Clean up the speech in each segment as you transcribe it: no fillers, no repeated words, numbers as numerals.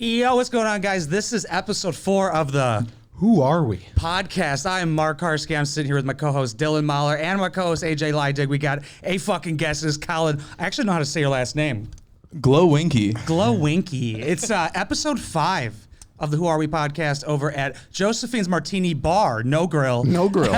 Yo, what's going on, guys? This is episode 4 of the Who Are We? podcast. I am Mark Carsky. I'm sitting here with my co-host Dylan Mahler and my co-host AJ Leidig. We got a fucking guest. This is Colin. I actually know how to say your last name. Glowienke. Glowienke. It's episode 5 of the Who Are We podcast over at Josephine's Martini Bar. No grill. No grill.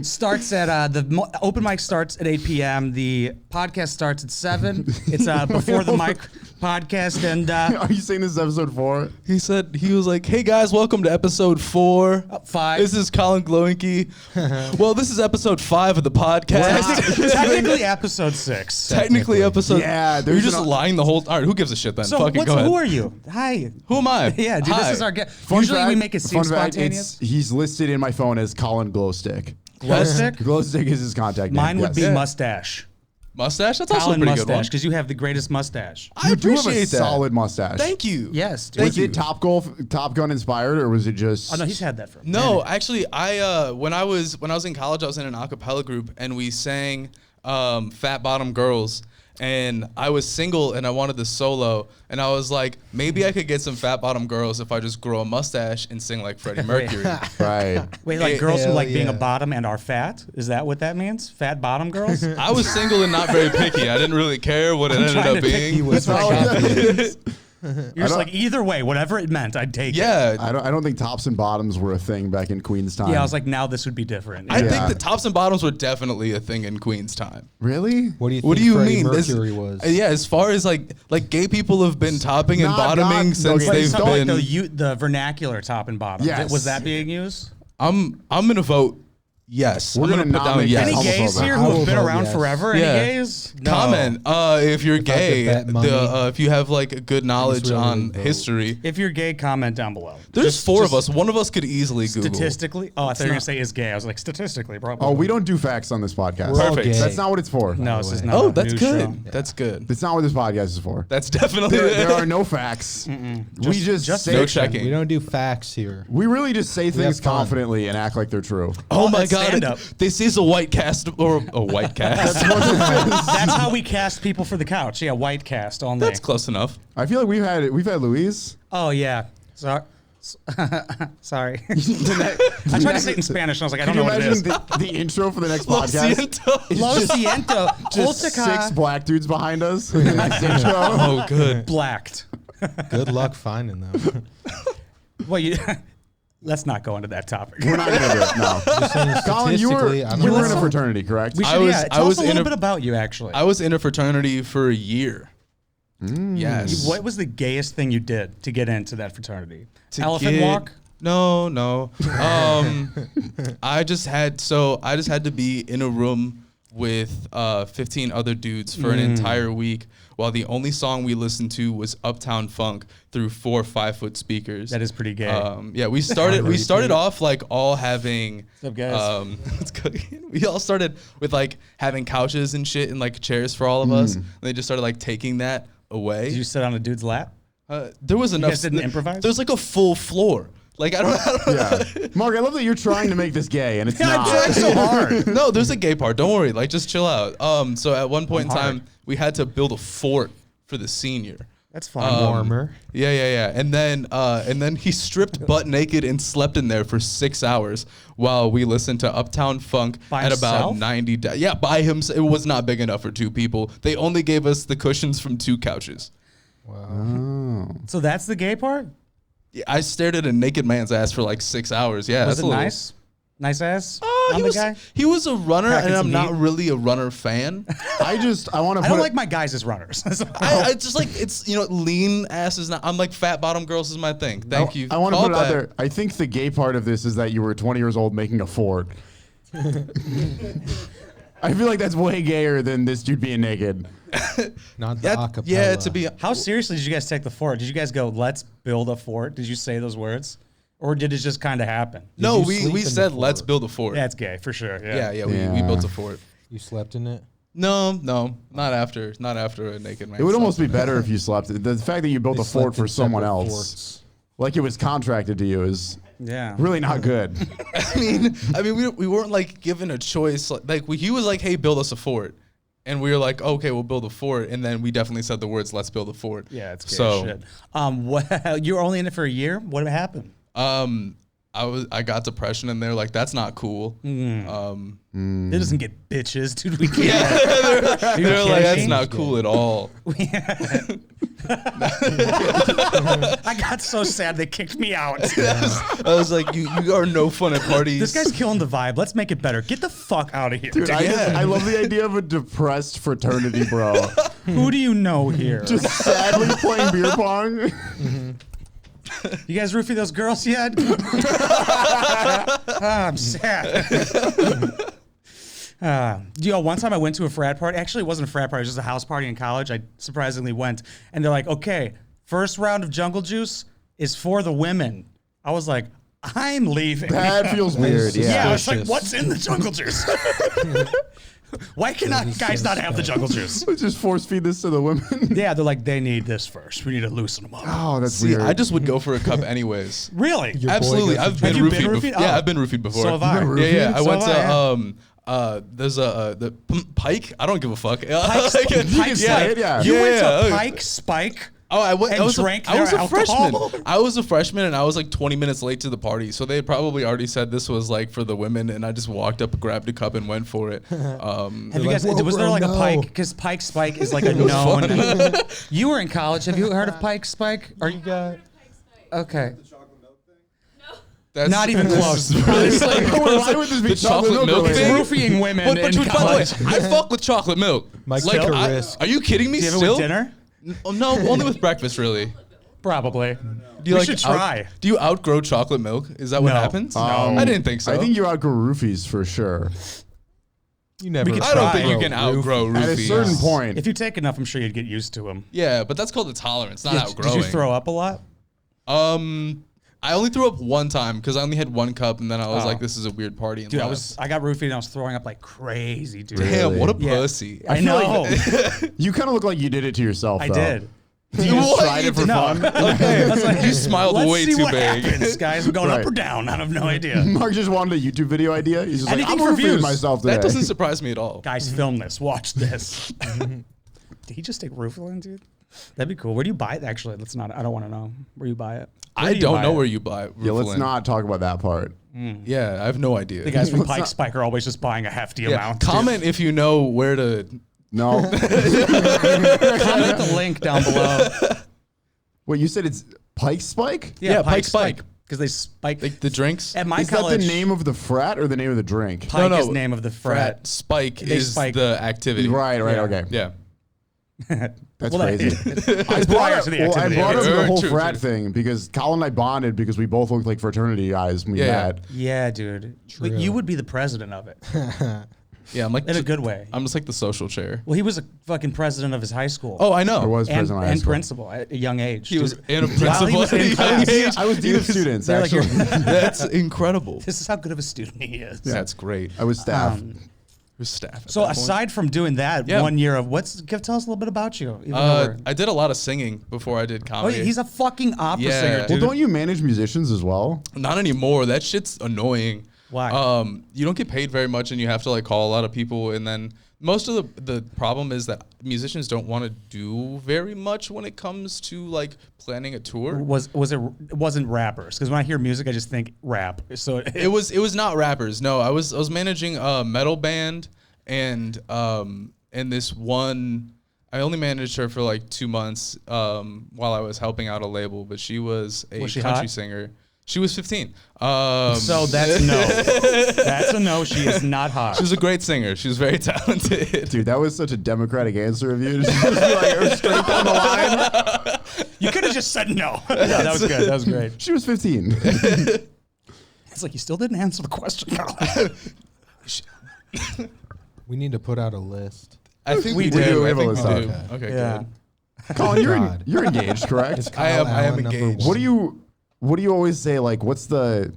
Starts at the open mic starts at 8 p.m. The podcast starts at 7. It's before the mic podcast. And Are you saying this is episode 4? He was like, hey guys, welcome to episode 4. 5. This is Colin Glowienke. Well, this is episode 5 of the podcast. Technically episode 6. Technically episode. Yeah, You're there's just an- lying the whole. All right, who gives a shit then? So Fucking go ahead. who are you? Hi. Who am I? Yeah, dude, Hi. this is our guest. Fun Usually we fact- make it seem fun fact, spontaneous. he's listed in my phone as Colin Glowstick. Glow stick? Glowstick is his contact name. Mine would be yes. mustache. Mustache? That's also a Colin pretty good one. mustache, because you have the greatest mustache. I You do have a appreciate that. solid mustache. Thank you. Yes, dude. Was it Top Gun inspired, or was it just? Oh no, he's had that for a No, minute. actually, when I was in college, I was in an a cappella group and we sang Fat Bottom Girls. And I was single and I wanted the solo, and I was like, maybe I could get some fat bottom girls if I just grow a mustache and sing like Freddie Mercury. Right. Wait, like girls who like being a yeah. bottom and are fat? Is that what that means? Fat bottom girls? I was single and not very picky. I didn't really care what it ended trying up to pick being. He was That's all it is. You're just like, either way, whatever it meant, I'd take it. Yeah, I don't think tops and bottoms were a thing back in Queen's time. Yeah, I was like, now this would be different. I think Yeah. the tops and bottoms were definitely a thing in Queen's time. Really? What do you think What do you Freddie mean? Mercury was? Yeah, as far as like gay people have been topping and Not bottoming God- since okay, they've so like been. the vernacular top and bottom. Yes. Was that being used? I'm gonna vote yes. We're I'm gonna put down nominate yes. Any homophobic. gays here I who will have been vote around yes. forever? Yeah. Any gays? No. Comment if you're If I gay, could bet money. if you have like a good knowledge really on vote. history. If you're gay, comment down below. There's Just- 4 of just us. One of us could easily Google. Statistically? Oh, I thought you were going to say is gay. I was like, statistically, probably. Oh, we don't do facts on this podcast. We're all Perfect. gay. That's not what it's for. No, this is not Oh, a that's news good. show. That's good. It's not what this podcast is for. That's definitely There are no facts. We just say no checking. We don't do facts here. We really just say things have fun. confidently and act like they're true. Oh my that's god! stand-up. This is a white cast or a white cast. That's how we cast people for the couch. Yeah, white cast only. That's close enough. I feel like we've had Louise. Oh, yeah. Sorry. I tried to say it in Spanish, and I was like, I Can don't you know what it is. imagine the intro for the next Lo podcast? siento. It's Lo just- siento. Just Holtica. 6 black dudes behind us. in the next intro. Oh, good. Blacked. Good luck finding them. Well, let's not go into that topic. We're not gonna do it. No. Just saying Colin, you were statistically, I don't in know. a fraternity, correct? We should, I was- yeah, I tell was us a in little a- bit about you, actually. I was in a fraternity for a year. Yes. What was the gayest thing you did to get into that fraternity? To Elephant get- walk? No. I just had to be in a room with 15 other dudes for an entire week, while the only song we listened to was Uptown Funk through 4 5-foot speakers. That is pretty gay. Yeah, we started off like all having. What's up, guys? Let's go. We all started with like having couches and shit and like chairs for all of us. And they just started like taking that away. Did you sit on a dude's lap? There was enough. guys didn't improvise? There's like a full floor. Like I don't know. Yeah. Mark, I love that you're trying to make this gay, and it's Yeah, I'm not. trying so hard. No, there's a gay part. Don't worry. Like, just chill out. So at one point in hard. time, we had to build a fort for the senior. That's fine. Warmer. Yeah. And then he stripped butt naked and slept in there for 6 hours while we listened to Uptown Funk By at himself? about 90. Yeah, by himself. It was not big enough for 2 people. They only gave us the cushions from 2 couches. Wow. So that's the gay part? Yeah, I stared at a naked man's ass for like 6 hours. Yeah, Was that's it a little- nice? Nice ass He on the was, guy? he was a runner, Packing and I'm some not heat? really a runner fan. I want to I put don't it- like my guys as runners. I just like it's lean ass is not. I'm like fat bottom girls is my thing. Thank you. I want to Call put it out back. there. I think the gay part of this is that you were 20 years old making a fort. I feel like that's way gayer than this dude being naked. Not the Yeah, acapella. yeah. To be How seriously did you guys take the fort? Did you guys go, let's build a fort? Did you say those words? Or did it just kind of happen? no, you we sleep in the said let's fort? build a fort. That's gay, for sure. Yeah. Yeah. We Yeah. built a fort. You slept in it? No, not after a naked man. It would slept. almost be better if you slept. The fact that you built They a fort slept for in someone separate else, forts. like it was contracted to you, is Yeah. really not good. I mean, we weren't like given a choice. Like he was like, hey, build us a fort. and we were like, okay, we'll build a fort, and then we definitely said the words, "Let's build a fort." Yeah, it's gay so. shit. What, you were only in it for a year? What happened? I got depression in there. Like, that's not cool. It doesn't get bitches, dude. We can't. They're like, that's not cool at all. I got so sad they kicked me out. I was like, you are no fun at parties. This guy's killing the vibe. Let's make it better. Get the fuck out of here. Dude, I love the idea of a depressed fraternity, bro. Who do you know here? Just sadly playing beer pong. You guys roofie those girls yet? I'm sad. One time I went to a frat party. Actually, it wasn't a frat party. It was just a house party in college. I surprisingly went. And they're like, okay, first round of Jungle Juice is for the women. I was like, I'm leaving. That feels weird. Yeah, I was Suspicious. like, what's in the Jungle Juice? Why cannot guys not have the Jungle Juice? Let's just force feed this to the women. Yeah, they're like, they need this first. We need to loosen them up. Oh, that's See, weird. I just would go for a cup anyways. Really? Your boy Absolutely, goes I've to been Have you roofied. been before. roofied? Yeah, Oh. I've been roofied before. So have I. Yeah, yeah. I So went have I. to there's the Pike. I don't give a fuck. Pike, You can say it, yeah. You went to Yeah. Pike Spike. Oh, I went. And I was drank I was their a freshman. alcohol? I was a freshman, and I was like 20 minutes late to the party. So they probably already said this was like for the women, and I just walked up, grabbed a cup, and went for it. Have you like, guys? "Whoa, Was there bro, like a no." Pike? Because Pike Spike is like a known. You were in college. Have you heard of Pike Spike? Are you got? Okay. That's Not even close. Why would this be The chocolate milk related? thing? Roofing women But in by the way, college. I fuck with chocolate milk. Mike like, took a I- risk. are you kidding me? Do you have it Still? with dinner? No, only with breakfast, really. Probably. Do you We like should try. do you outgrow chocolate milk? Is that what No. happens? I didn't think so. I think you outgrow roofies for sure. You never. could I don't try. think you can outgrow roofies. At a certain point. If you take enough, I'm sure you'd get used to them. Yeah, but that's called a tolerance, not Did outgrowing. you throw up a lot? I only threw up one time because I only had one cup, and then I was Oh. like, "This is a weird party." And Dude, left. I got roofied and I was throwing up like crazy, dude. Damn, what a Yeah. pussy! I feel know. like you kind of look like you did it to yourself. I though. did. You just What? tried it for No. fun. Okay, I was like, you smiled let's way see too what big. happens, guys. We're going up Right. or down. I have no idea. Mark just wanted a YouTube video idea. He's just Anything like, for I'm roofing views. myself today. That doesn't surprise me at all. Guys, film this. Watch this. Did he just take Rooflin, dude? That'd be cool. Where do you buy it? Actually, let's not. I don't want to know where you buy it. Where I do you don't buy know it? where you buy it. Yeah, let's not talk about that part. Yeah, I have no idea. The guys from Let's Pike not- Spike are always just buying a hefty Yeah, amount. dude. comment if you know where to. No. Comment the link down below. Wait, you said it's Pike Spike? Yeah, Pike Spike. Because they spike. Like the drinks. At my Is college, that the name of the frat or the name of the drink? Pike No, is no. name of the frat. Spike They is spike. the activity. Right, Yeah. okay. Yeah. That's Well, crazy. I prior brought, to the I activity. brought up the True, whole true, frat true. thing because Colin and I bonded because we both looked like fraternity guys when we Yeah, met. Yeah, dude. But True. you would be the president of it Yeah, I'm like in a good way. I'm just like the social chair. Well, he was a fucking president of his high school. Oh, I know. I was and, president of high and school. principal at a young age. He was dude. in a While he principal was at a in young class. age. I was dean of students, They're like, actually. That's incredible. This is how good of a student he is. That's great. I was staff. Who's staff? at So that point? aside from doing that, Yeah. 1 year of tell us a little bit about you. Even though we're- I did a lot of singing before I did oh, comedy. he's a fucking opera Yeah. singer, Well, dude. Well, don't you manage musicians as well? Not anymore. That shit's annoying. Why? You don't get paid very much, and you have to like call a lot of people, and then most of the problem is that musicians don't want to do very much when it comes to like planning a tour. it wasn't rappers? Because when I hear music, I just think rap. So It was not rappers. No, I was managing a metal band, and this one, I only managed her for like 2 months while I was helping out a label, but she was a Was she country hot? singer. She was 15. So that's no. That's a no. She is not hot. She was a great singer. She was very talented. Dude, that was such a democratic answer of you. Just be like, straight down the line. You could have just said no. Yeah, that was good. That was great. She was 15. It's like you still didn't answer the question, Colin. We need to put out a list. I think We we do. do. We I have a think list we out. do. Okay, Yeah. good. Colin, God. you're engaged, correct? Is I am Kyle Allen number engaged. one? What do you always say? Like, what's the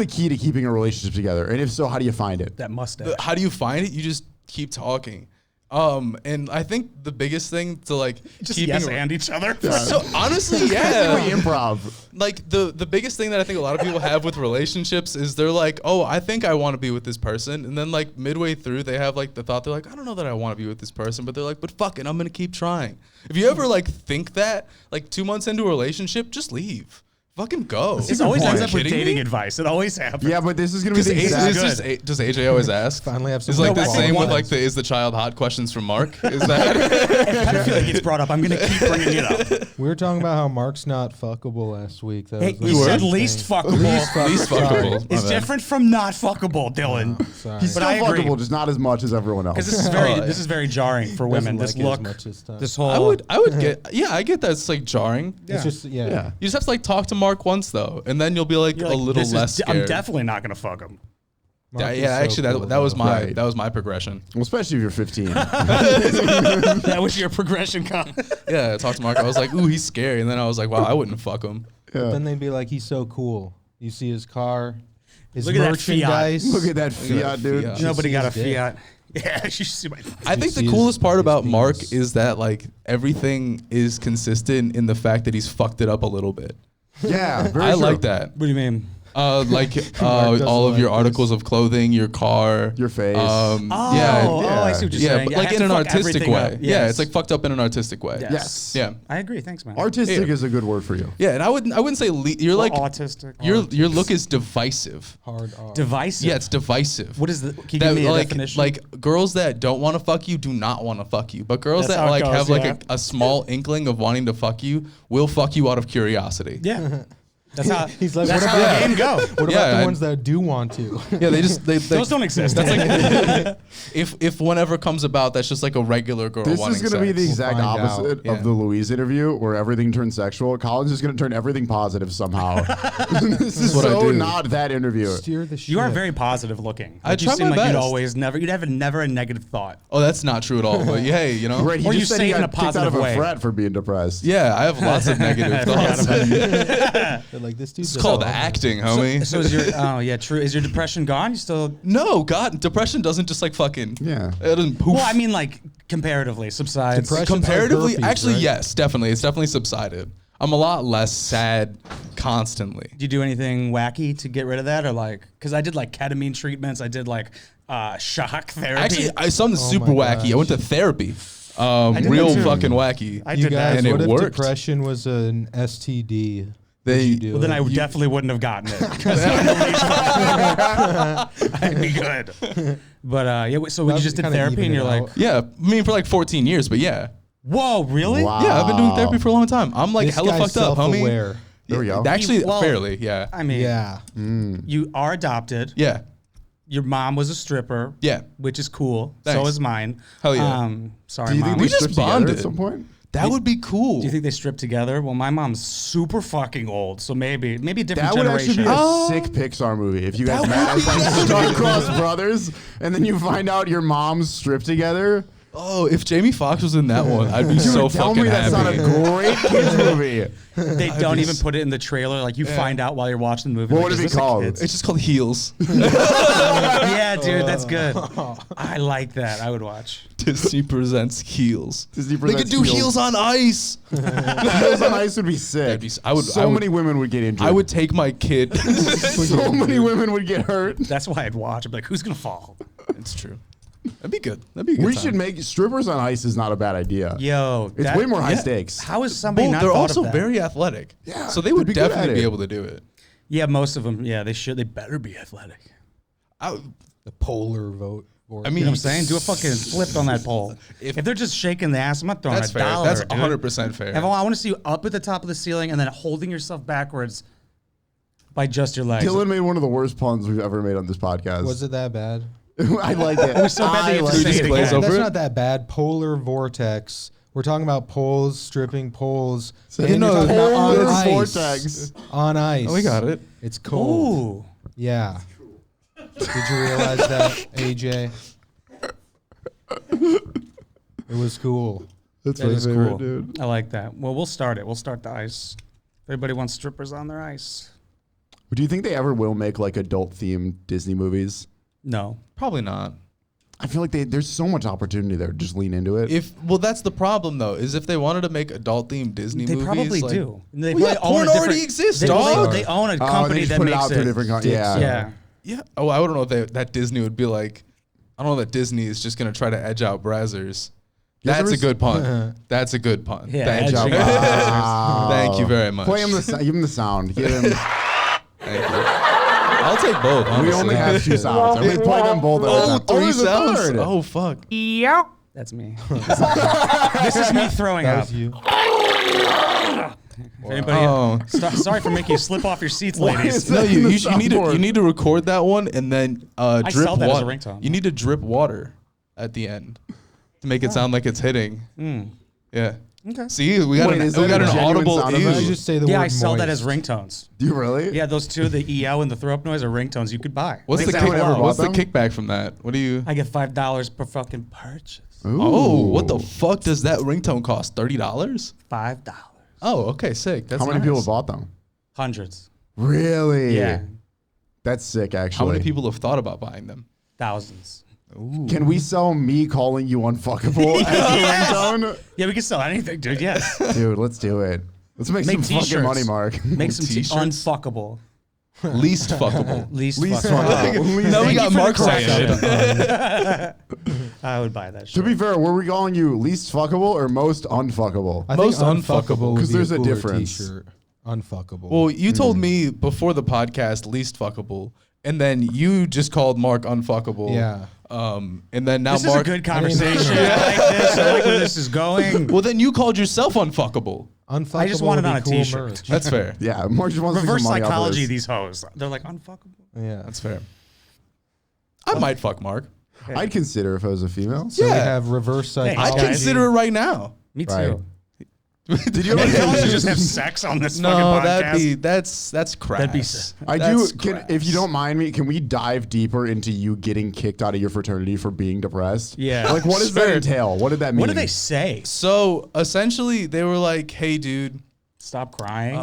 key to keeping a relationship together? And if so, how do you find it? That mustache. How do you find it? You just keep talking. And I think the biggest thing to like Just keeping yes and each other. so honestly, We yeah. improv. Like the biggest thing that I think a lot of people have with relationships is they're like, oh, I think I want to be with this person, and then like midway through they have like the thought, they're like, I don't know that I want to be with this person, but they're like, but fuck it, I'm gonna keep trying. If you ever like think that like 2 months into a relationship, just leave. Fucking go. It always ends up with Kidding dating me? advice. It always happens. Yeah, but this is gonna be Because the exact. does AJ always ask? Finally have It's some like No, the I think same with one- like the is the child hot questions from Mark. Is that? If pedophilia gets brought up, I'm going to keep bringing it up. We were talking about how Mark's not fuckable last week. That Hey, was the you main said thing. least fuckable. Least fuckable. It's My bad. different from not fuckable, Dylan. Sorry. He's But still I agree. fuckable, just not as much as everyone else. Because this is very jarring for women. Doesn't This like it as look, much this time. this whole. I would get I get that it's like jarring. It's just Yeah. You just have to like talk to Mark once though, and then you'll be like You're a like, little this is- less scared. I'm definitely not going to fuck him. Yeah, Mark is yeah, so actually cool, that was though. my Right. that was my progression. Well, especially if you're 15. That was your progression. Yeah, I talked to Mark. I was like, ooh, he's scary, and then I was like, wow, I wouldn't fuck him. Yeah. Then they'd be like, he's so cool. You see his car, his Look at that Fiat. merchandise. Look at that Fiat, dude. Fiat. Nobody see got a his dick. Fiat. Yeah, you should see my. I think the see his- coolest part his about Mark penis. is that like everything is consistent in the fact that he's fucked it up a little bit. Yeah, very I true. like that. What do you mean? Like Mark all of doesn't your like articles of clothing, your car, Your face. Oh, yeah, I see what you're yeah, saying. but I like have in to an fuck artistic everything way. up. Yeah, Yes. it's like fucked up in an artistic way. Yes. Yes. Yeah. I agree. Thanks, man. Artistic Yeah. is a good word for you. Yeah, and I wouldn't say you're like autistic. your look is divisive. Hard R. Divisive. Yeah, it's divisive. What is the? Can you That, give me a like, definition? like girls that don't want to fuck you do not want to fuck you, but girls That's that how it like goes, have like yeah. a small inkling of wanting to fuck you will fuck you out of curiosity. yeah. That's how. He's like, that's what how about- the game go. What Yeah, about the I- ones that do want to? Yeah, they just they Those don't exist. That's like if whenever comes about, that's just like a regular girl This wanting is going to be the sex. exact find out. opposite Yeah. of the Louise interview where everything turns sexual. Colin's just going to turn everything positive somehow. This is what I so do. not that interview. Steer the ship. You are very positive looking. I Like, you try seem my like you'd best. always never. You'd have never a negative thought. Oh, that's not true at all. But hey, you know. Right, he Or you just said say he it in got a kicked out positive of a way. frat for being depressed. Yeah, I have lots of negative I forgot thoughts. about it. They're like, this dude's It's a called bummer. acting, homie. So is your? Oh yeah, true. Is your depression gone? You still? No, God, depression doesn't just like fucking. Yeah. It doesn't poof. Well, I mean, like comparatively subsides. Depression- comparatively, herpes, actually, right? yes, definitely. It's definitely subsided. I'm a lot less sad constantly. Do you do anything wacky to get rid of that, or like? Because I did like ketamine treatments. I did like shock therapy. Actually, I something super my wacky. I went to therapy. did Real that too. fucking wacky. I You did that. guys, And it what if worked. depression was an STD? They- Would you do Well, then it? I definitely wouldn't have gotten it. 'Cause I'm the least I'd be good. But yeah, so you That'd just did kinda therapy, even and it you're like, out. Yeah, I mean for like 14 years, but yeah. whoa, really? Wow. Yeah, I've been doing therapy for a long time. I'm like This hella guy's fucked up, homie. self-aware. There we go. Actually, Well, fairly, yeah. I mean, Yeah. you are adopted. Yeah. Your mom was a stripper. Yeah. Which is cool. So Thanks. is mine. Hell yeah. Sorry, Do you mom. think We we just just together bonded. at some point? That would be cool. Do you think they stripped together? Well, my mom's super fucking old, so maybe a different That would actually generation. be a sick Pixar movie if you guys met as like star-crossed brothers, and then you find out your moms stripped together. Oh, if Jamie Foxx was in that one, I'd be so Tell fucking me that's happy. not a great kids movie. They don't even put it in the trailer. Like you find out while you're watching the movie. What like, would it is be this a called? kid's- It's just called Heels. Yeah, dude, that's good. I like that. I would watch. Disney presents Heels. Disney They presents could do Heels. Heels on Ice. Heels on Ice would be sick. That'd be I would- So I would- many women would get injured. I would take my kid. So many women would get hurt. That's why I'd watch. I'd be like, who's gonna fall? It's true. That'd be good. That'd be a good We time. should make strippers on ice is not a bad idea. Yo, It's that- way more high yeah. stakes. How is somebody Well, not they're thought also of that? very athletic. Yeah, So they they'd would be good at definitely be it. able to do it. Yeah, most of them. Yeah, they should. They better be athletic. The polar vote. I You mean, know what I'm saying? Do a fucking flip on that pole. If they're just shaking the ass, I'm not throwing That's a fair. dollar. That's dude. 100% fair. I want to see you up at the top of the ceiling and then holding yourself backwards by just your legs. Dylan made one of the worst puns we've ever made on this podcast. Was it that bad? I like it. It was so bad that you have to say it glaze again. over That's it? not that bad. Polar vortex. We're talking about poles, stripping poles. So and no, you're talking about polar on ice. vortex. On ice. Oh, we got it. It's cold. Ooh. Yeah. Did you realize that, AJ? It was cool. That's That my is favorite, cool. dude. I like that. Well, we'll start it. We'll start the ice. Everybody wants strippers on their ice. Do you think they ever will make like adult themed Disney movies? No. Probably not. I feel like there's so much opportunity there. Just lean into it. Well, that's the problem though. Is if they wanted to make adult themed Disney They movies, probably like, do. They Well, yeah, probably own porn a already different- exists, they, dog. They own a they company just that put it makes out through different Yeah. Yeah. Oh, I don't know if that Disney would be like. I don't know that Disney is just gonna try to edge out Brazzers. That's a good pun. That's a good pun. Yeah, Thank you. edging Wow. Thank you very much. Play him give him the sound. Give him. Thank you. I'll take both. Honestly. We only have 2 sounds. And we play them both. Oh, every time. 3 there's a sounds. third. Oh fuck. That's me. This is me throwing That up. was you. If anybody, Oh. sorry for making you slip off your seats, Why ladies. is No, that you, in the you, sh- you need to soundboard? you need to record that one and then drip sell that as a water. ringtone. You need to drip water at the end to make it sound like it's hitting. Yeah. Okay. See, we got Wait, is that a an genuine audible sound ew. effect? You just say the word Yeah, I sell that moist. as ringtones. Do you really? Yeah, those two, the EO and the throw up noise, are ringtones you could buy. What's Wait, the is that whatever what's the bought them? kickback from that? What do you? I get $5 per fucking purchase. Ooh. Oh, what the fuck does that ringtone cost? $30? $5. Oh, okay, sick. That's How many nice. people bought them? Hundreds. Really? Yeah. That's sick, actually. How many people have thought about buying them? Thousands. Can we sell me calling you unfuckable as a ringtone? Yeah, we can sell anything, dude. Yes. Dude, let's do it. Let's make some fucking t-shirts. money, Mark. Make some T-shirts? unfuckable. Least fuckable. Least Least fuckable. fuckable. Now we Thank got you for Mark the saying it. correction. I would buy that To shit. be fair, were we calling you least fuckable or most unfuckable? I think Most unfuckable. would 'Cause be there's a cooler difference. T-shirt. Unfuckable. Well, you told me before the podcast least fuckable, and then you just called Mark unfuckable. Yeah. And then now This Mark. is a good conversation. I like this. I like where this is going. Well, then you called yourself unfuckable. Unfuckable I just want would it be on a cool t-shirt. merch. That's fair. Yeah, Mark just wants to Reverse make some money off of psychology, this. these hoes. They're like unfuckable. Yeah. That's fair. I might fuck Mark. I'd consider if I was a female. So we Yeah. have reverse Thanks, I'd guys. psychology. consider it right now. Me too. Right. Did you Maybe ever we should just have sex on this No, fucking that'd podcast. be that's crass. That'd be I That's do. crass. If you don't mind me, can we dive deeper into you getting kicked out of your fraternity for being depressed? Yeah. Like, what does that Sure. entail? What did that mean? What do they say? So essentially, they were like, "Hey, dude." Stop crying.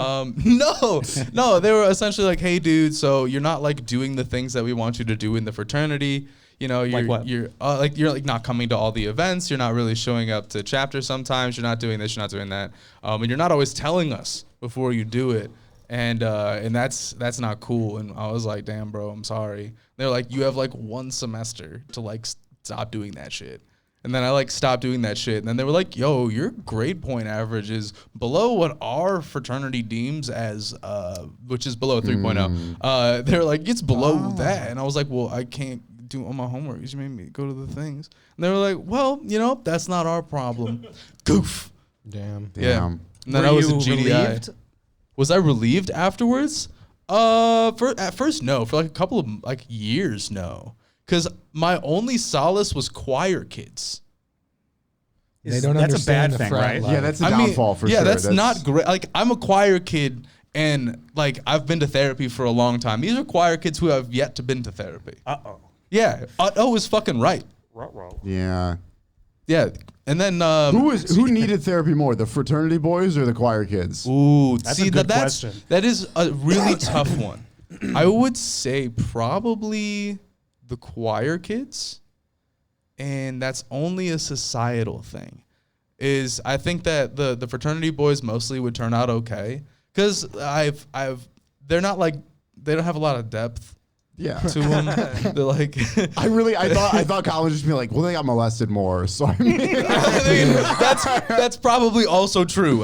No, they were essentially like, "Hey, dude. So you're not like doing the things that we want you to do in the fraternity. You know, you're Like what? you're like not coming to all the events. You're not really showing up to chapters. Sometimes you're not doing this. You're not doing that. And you're not always telling us before you do it. And that's not cool." And I was like, "Damn, bro, I'm sorry." They're like, "You have like 1 semester to like stop doing that shit." And then I like stopped doing that shit. And then they were like, "Yo, your grade point average is below what our fraternity deems as, which is below 3.0. They're like, "It's below that." And I was like, "Well, I can't do all my homework. You just made me go to the things." And they were like, "Well, you know, that's not our problem." Goof. Damn. Yeah. Damn. And then Were I was you a GDI. relieved? Was I relieved afterwards? At first, no. For like a couple of like years, no. Because my only solace was choir kids. They don't That's a understand bad the thing, frat right? life. Yeah, that's a downfall for sure. Yeah, that's not great. Like, I'm a choir kid, and like I've been to therapy for a long time. These are choir kids who have yet to been to therapy. Uh-oh. Yeah, is fucking right. Ruh-roh. Yeah. Yeah, and then Who needed therapy more, the fraternity boys or the choir kids? Ooh, That's see a good that's question. that is a really tough one. I would say probably the choir kids, and that's only a societal thing. I think that the fraternity boys mostly would turn out okay because they're not like they don't have a lot of depth Yeah. to them. They're like I thought college just be like, well, they got molested more. So I mean, that's probably also true.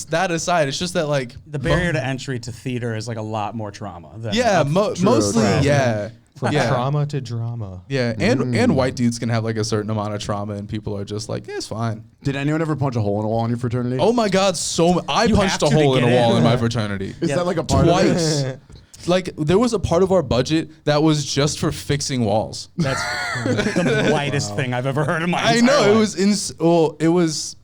That aside, it's just that like The barrier to entry to theater is like a lot more trauma. Than mostly true. yeah. From Yeah. trauma to drama. Yeah, and white dudes can have like a certain amount of trauma, and people are just like, it's fine. did anyone ever punch a hole in a wall in your fraternity? Oh my God, I You punched have a to hole in a get wall in. in my fraternity. Is Yeah. that like a part Twice. of it? Like there was a part of our budget that was just for fixing walls. That's the whitest thing I've ever heard in my I entire know life. it was.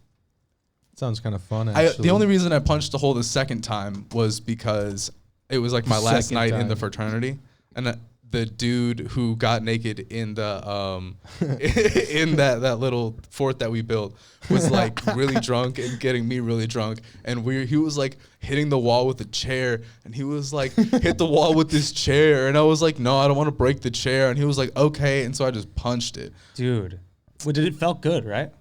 Sounds kind of fun, actually. The only reason I punched a hole the second time was because it was like my last Second night in time. the fraternity, and the dude who got naked in the in that little fort that we built was like really drunk and getting me really drunk, and he was like hitting the wall with a chair, and he was like hit the wall with this chair, and I was like, no, I don't want to break the chair, and he was like, okay, and so I just punched it. Dude, well, it felt good, right?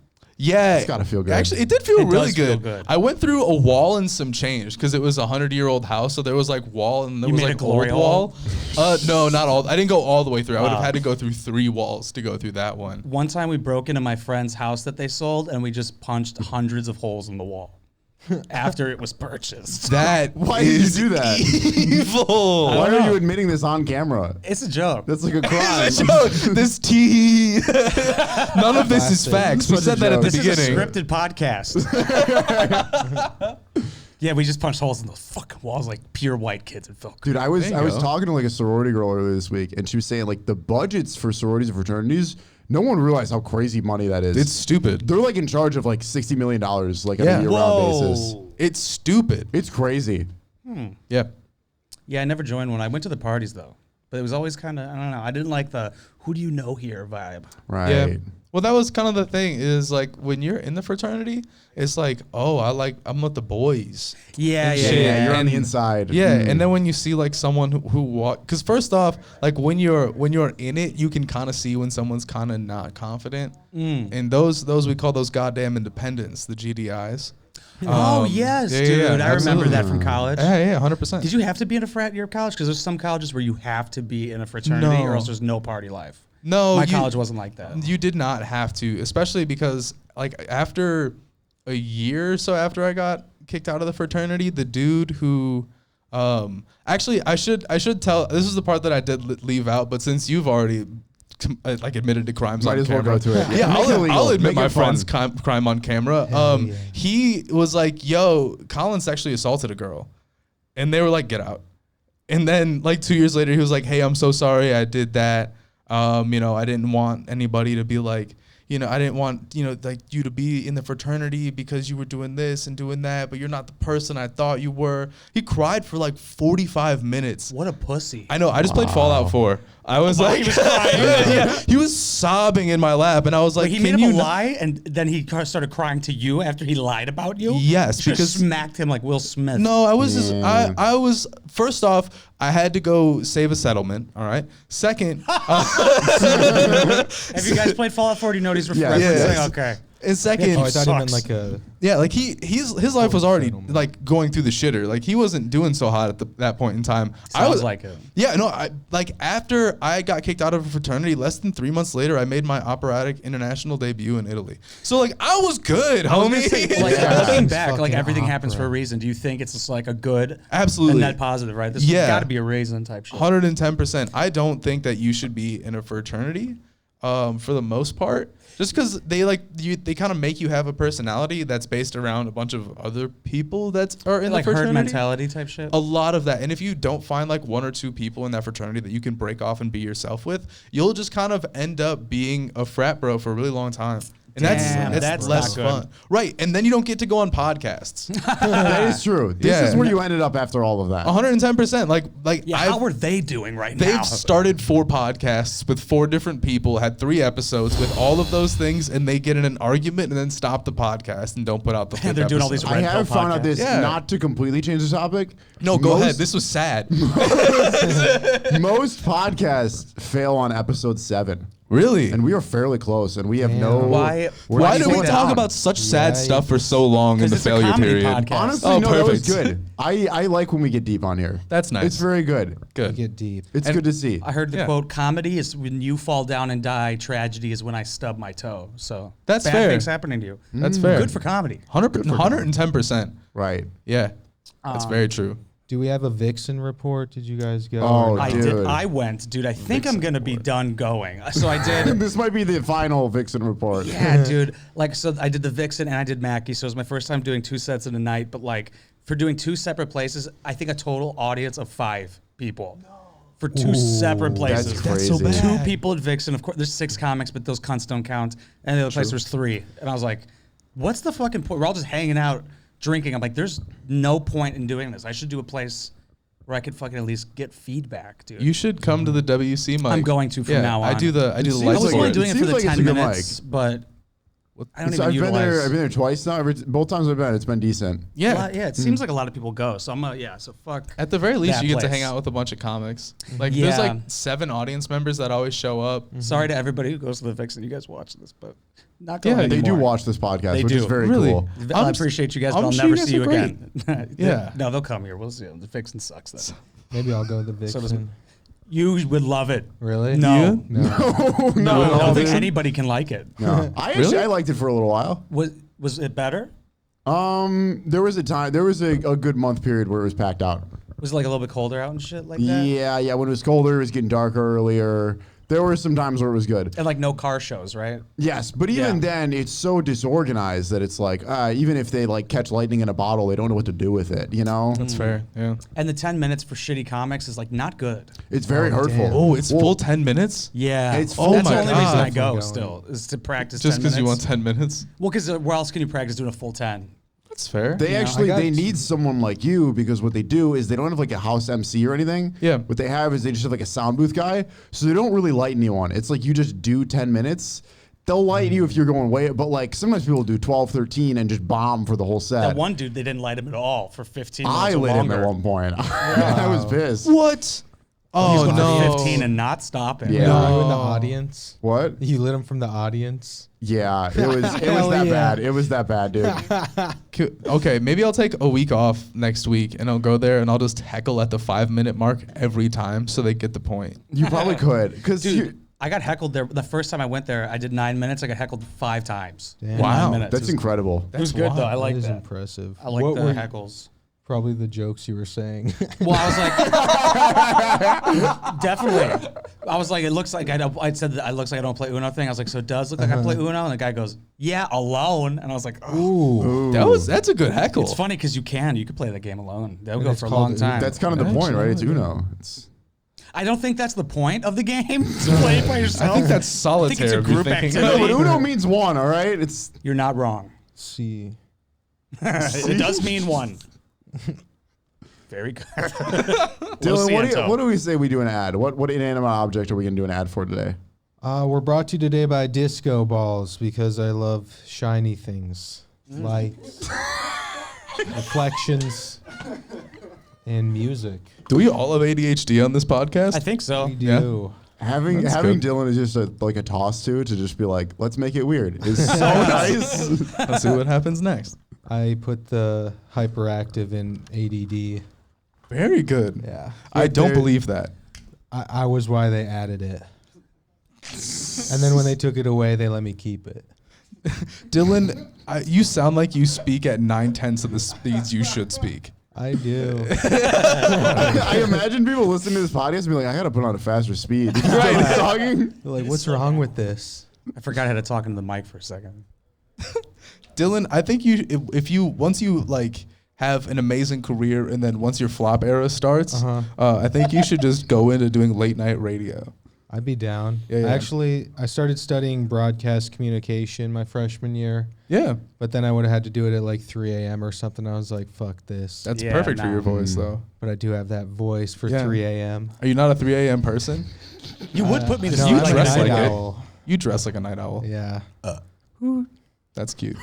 Yeah, It's gotta feel good. Actually, it did feel really does feel good. good. I went through a wall and some change because it was a 100-year-old house, so there was like wall and there You was made like a glory old wall. No, not all. I didn't go all the way through. I would have Oh. had to go through 3 walls to go through that one. One time we broke into my friend's house that they sold, and we just punched hundreds of holes in the wall after it was purchased. That Why did you is do that? evil. Why don't are know. you admitting this on camera? It's a joke. That's like a crime. This tea. None of this is facts. We Such a said that at the joke. This is a beginning. scripted podcast. Yeah, we just punched holes in the fucking walls like pure white kids. It felt good. Dude, I was There you go. talking to like a sorority girl earlier this week, and she was saying like the budgets for sororities and fraternities, no one realized how crazy money that is. It's stupid. They're like in charge of like $60 million like on Yeah. a year-round basis. It's stupid. It's crazy. Yeah. Yeah, I never joined one. I went to the parties though, but it was always kind of, I don't know. I didn't like the "who do you know here" vibe. Right. Yeah. Well, that was kind of the thing is like when you're in the fraternity, it's like, oh, I'm with the boys. Yeah, And yeah, shit. Yeah, you're on the And- inside. Yeah, Mm. and then when you see like someone who walk, because first off, like when you're in it, you can kind of see when someone's kind of not confident, and those we call those goddamn independents, the GDIs. Oh yes, dude. I remember that from college. Yeah, 100%. Did you have to be in a frat year of college? Because there's some colleges where you have to be in a fraternity, or No. else there's no party life. No, My college wasn't like that. You did not have to, especially because like after a year or so after I got kicked out of the fraternity, the dude who actually I should tell, this is the part that I did leave out, but since you've already like admitted to crimes Might on as well camera. go to it. Yeah, Make it illegal. I'll admit Make my it fun. friend's crime on camera. Yeah. He was like, yo, Colin sexually assaulted a girl. And they were like, get out. And then like 2 years later, he was like, hey, I'm so sorry I did that. I didn't want anybody to be like, I didn't want, like you to be in the fraternity because you were doing this and doing that, but you're not the person I thought you were. He cried for like 45 minutes. What a pussy. I know. I just played Fallout 4. I was like, he was crying. yeah, he was sobbing in my lap, and I was like, He can made him you a not- lie, and then he started crying to you after he lied about you? Yes, You because just smacked him like Will Smith. no, I was just, Yeah. I was first off, I had to go save a settlement. All right. Second, Have you guys played Fallout 4? Do you know what he's Yeah. referencing? Yeah. Okay. and second, Oh, I thought he meant Sucks. like a. yeah, like his life was already Settlement. like going through the shitter. Like he wasn't doing so hot at that point in time. I Sounds was like it. Yeah, no, after I got kicked out of a fraternity, less than 3 months later, I made my operatic international debut in Italy. So like I was good, I was gonna homie. say, like, Yeah. looking It's back, like fucking everything happens for a opera. reason. Do you think it's just like a good, Absolutely. a net positive, right? This Yeah. has got to be a raisin type shit. 110%. I don't think that you should be in a fraternity for the most part. Just because they kind of make you have a personality that's based around a bunch of other people that are in Like the herd fraternity. mentality type shit. A lot of that. And if you don't find like 1 or 2 people in that fraternity that you can break off and be yourself with, you'll just kind of end up being a frat bro for a really long time. And Damn, that's that's less not good. fun. Right. And then you don't get to go on podcasts. That is true. This Yeah. is where you ended up after all of that. 110%. Like Yeah, how are they doing right now? They've started 4 podcasts with 4 different people, had 3 episodes with all of those things, and they get in an argument and then stop the podcast and don't put out the fifth they're doing all episode. these I Red have Pill found out podcast. this, Yeah. not to completely change the topic. No, go most- ahead. This was sad. Most podcasts fail on episode 7. Really? And we are fairly close, and we have no. Why- we're Why not do we going talk on. about such sad Yeah, stuff for so long in 'Cause the it's a failure comedy period? podcast. Honestly, Oh, no, that was perfect. good. I like when we get deep on here. That's nice. It's very good. Good. Get deep. It's And- good to see. I heard the Yeah. quote, comedy is when you fall down and die, tragedy is when I stub my toe. So That's bad fair. things happening to you. That's fair. Good for comedy. 110%. Right. Yeah. That's very true. Do we have a Vixen report? Did you guys go? Oh, or I not? dude. I went, dude. I think I'm gonna be done going. So I did. This might be the final Vixen report. Yeah, dude. Like, so I did the Vixen and I did Mackie. So it was my first time doing 2 sets in a night. But like, for doing 2 separate places, I think a total audience of 5 people. For 2 separate places. That's so crazy. Two people at Vixen. Of course, there's 6 comics, but those cunts don't count. And the other place there's 3. And I was like, what's the fucking point? We're all just hanging out, drinking. I'm like, there's no point in doing this. I should do a place where I could fucking at least get feedback, dude. You should come to the WC mic. I'm going to from now on. I do the seems light I was like only it. doing it for seems the like it's 10 a good minutes, but I don't So even utilize. I've been there twice now. Both times I've been, it's been decent. Yeah. It seems like a lot of people go. So so fuck. At the very least, that you get to place. hang out with a bunch of comics. Like Yeah. there's like 7 audience members that always show up. Sorry to everybody who goes to the Vixen. You guys watch this, but not going Yeah, They do anymore. watch this podcast, They which do. is very Really? cool. I appreciate you guys, but I'm I'll sure never you guys see you are again. Yeah. No, they'll come here. We'll see. The Vixen sucks then. Maybe I'll go to the So does- Vixen. You would love it. Really? No. No. No, I don't think dude. anybody can like it. No, I liked it for a little while. Was it better? There was a good month period where it was packed out. Was it like a little bit colder out and shit like that? Yeah. When it was colder, it was getting darker earlier. There were some times where it was good. And like no car shows, right? Yes, but even then, it's so disorganized that it's like, even if they like catch lightning in a bottle, they don't know what to do with it. You know, That's fair. Yeah. And the 10 minutes for shitty comics is like not good. it's very hurtful. damn. Oh, it's full 10 minutes? Yeah. It's That's full the 10 only minutes. reason I Definitely go going. still is to practice Just 10 because you want minutes. 10 minutes? Well, because where else can you practice doing a full 10? That's fair. They I actually got- they need someone like you because what they do is they don't have like a house MC or anything. Yeah. What they have is they just have like a sound booth guy. So they don't really light anyone. It's like you just do 10 minutes. They'll light you if you're going way, but like sometimes people do 12, 13 and just bomb for the whole set. That one dude, they didn't light him at all for 15 minutes I or lit him longer. at one point. I was pissed. What? He's Oh, going no. for 15 and not stopping. Yeah. No, you in the audience. What? You lit him from the audience. Yeah, it was Hell that yeah. bad. It was that bad, dude. Okay, maybe I'll take a week off next week and I'll go there and I'll just heckle at the 5-minute mark every time so they get the point. You probably could, because Dude, I got heckled there. The first time I went there, I did 9 minutes. I got heckled 5 times. Damn. in Wow, 9 minutes. that's incredible. It was That's good though. wild. I like that is that. impressive. I like what the were heckles. probably the jokes you were saying? Well, I was like, definitely. I was like, it looks like I said that it looks like I don't play Uno thing. I was like, so it does look like I play Uno? And the guy goes, yeah, alone. And I was like, oh. Ooh. That's a good heckle. It's funny because you could play the game alone. They'll And go it's for a called- long time. That's kind of the point, right? It's Uno. It's I don't think that's the point of the game to play it by yourself. I think that's I solitaire. think it's a if you're group thinking activity. no, but Uno means one. All right, it's You're not wrong. See. It does mean one. Very good. Dylan. What do we say we do an ad? What inanimate object are we gonna do an ad for today? We're brought to you today by disco balls because I love shiny things, lights, reflections, and music. Do we all have ADHD on this podcast? I think so. We do. Having That's having good. Dylan is just like a toss to just be like, let's make it weird. Is so nice. Let's see what happens next. I put the hyperactive in ADD. Very good. Yeah. I don't there- believe that. I was why they added it. And then when they took it away, they let me keep it. Dylan, you sound like you speak at 9/10 of the speeds you should speak. I do. I imagine people listening to this podcast and be like, I gotta put on a faster speed. Right. Talking. They're like, what's wrong with this? I forgot how to talk into the mic for a second. Dylan, I think if you once you like have an amazing career and then once your flop era starts, I think you should just go into doing late night radio. I'd be down. Yeah, yeah. Actually, I started studying broadcast communication my freshman year, Yeah, but then I would have had to do it at like 3 a.m. or something. I was like, fuck this. that's Yeah, perfect for nah. your voice though. But I do have that voice for Yeah. 3 a.m. Are you not a 3 a.m. person? You would put me to No, sleep you I'm like a dress that. night like it. owl. You dress like a night owl. Yeah. That's cute.